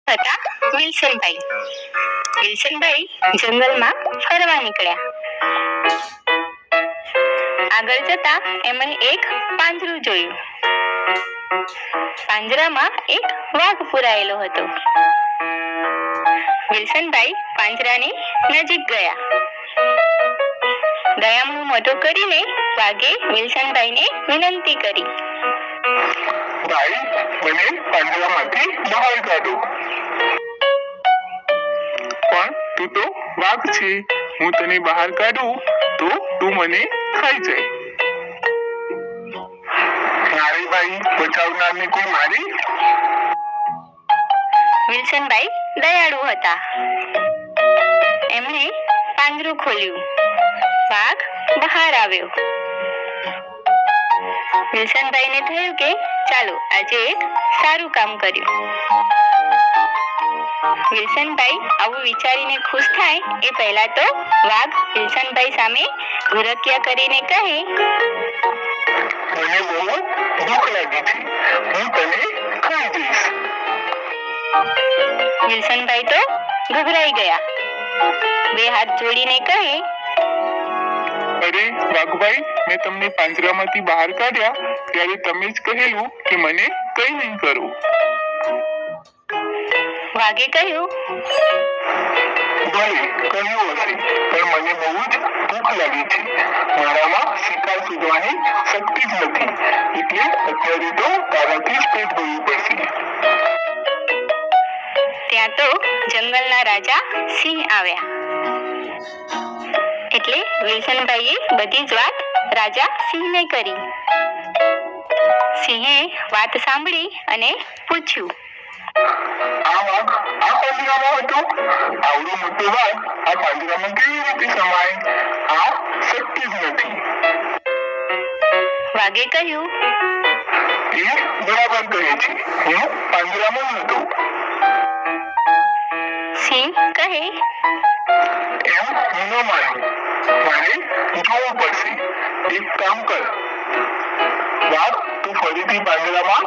હતા વિલ્સનભાઈ. વિલ્સનભાઈ જંગલમાં ફરવા નીકળ્યા. આગળ જતા એમણે એક પાંજરું જોયું. પાંજરામાં એક વાઘ પુરાયેલો હતો. વિલ્સનભાઈ પાંજરાની નજીક ગયા. દયામણું મોઢું કરીને વાઘે વિલ્સનભાઈને વિનંતી કરી, ભાઈ, મને પાંજરામાંથી બહાર કાઢો. પણ તું તો વાઘ છે, હું તને બહાર કાઢું તો તું મને ખાઈ જાય. મારી ભાઈ બચાવનારને કોઈ મારી. વિલ્સનભાઈ દયાળુ હતા. એમણે પાંજરું ખોલ્યું. વાઘ બહાર આવ્યો. વિલ્સનભાઈને થયું કે ચાલો આજે એક સારું કામ કર્યું. વિલ્સનભાઈ આવું વિચારીને ખુશ થાય એ પહેલા તો વાઘ વિલ્સનભાઈ સામે ઘુરકિયા કરીને કહે, મને બહુ ભૂખ લાગી છે, હું તને ખાઈ જઈશ. વિલ્સનભાઈ તો ગભરાઈ ગયા. બે હાથ જોડીને કહે, અરે વાઘભાઈ, મેં તમને પાંજરામાંથી બહાર કાઢ્યા ત્યારે તમે જ કહેલું કે મને કઈ નહીં કરું. વાઘે કહ્યું, ભલે કહ્યું હશે, પણ મને બહુ જ ભૂખ લાગી છે. મારામાં શિકાર શોધવાની શક્તિ જ નથી, એટલે અત્યારે તો તારાથી જ પેટ ભરવું પડશે. ત્યાં તો જંગલના રાજા સિંહ આવ્યા. એટલે વિલ્સનભાઈએ બધી જ વાત રાજા સિંહને કરી. સિંહે વાત સાંભળી અને પૂછ્યું, આ વાઘ આ પાંજરામાં હતો? આવડો મોટો વાઘ આ પાંજરામાં કેવી રીતે સમાય? આ શક્ય જ નથી. વાઘે કહ્યું, એ બરાબર કહે છે, હું પાંજરામાં જ હતો. સિંહ કહે, એમ હું ન માનું, મારે જોવું પડશે. એક કામ કર વાઘ, તું ફરીથી પાંજરામાં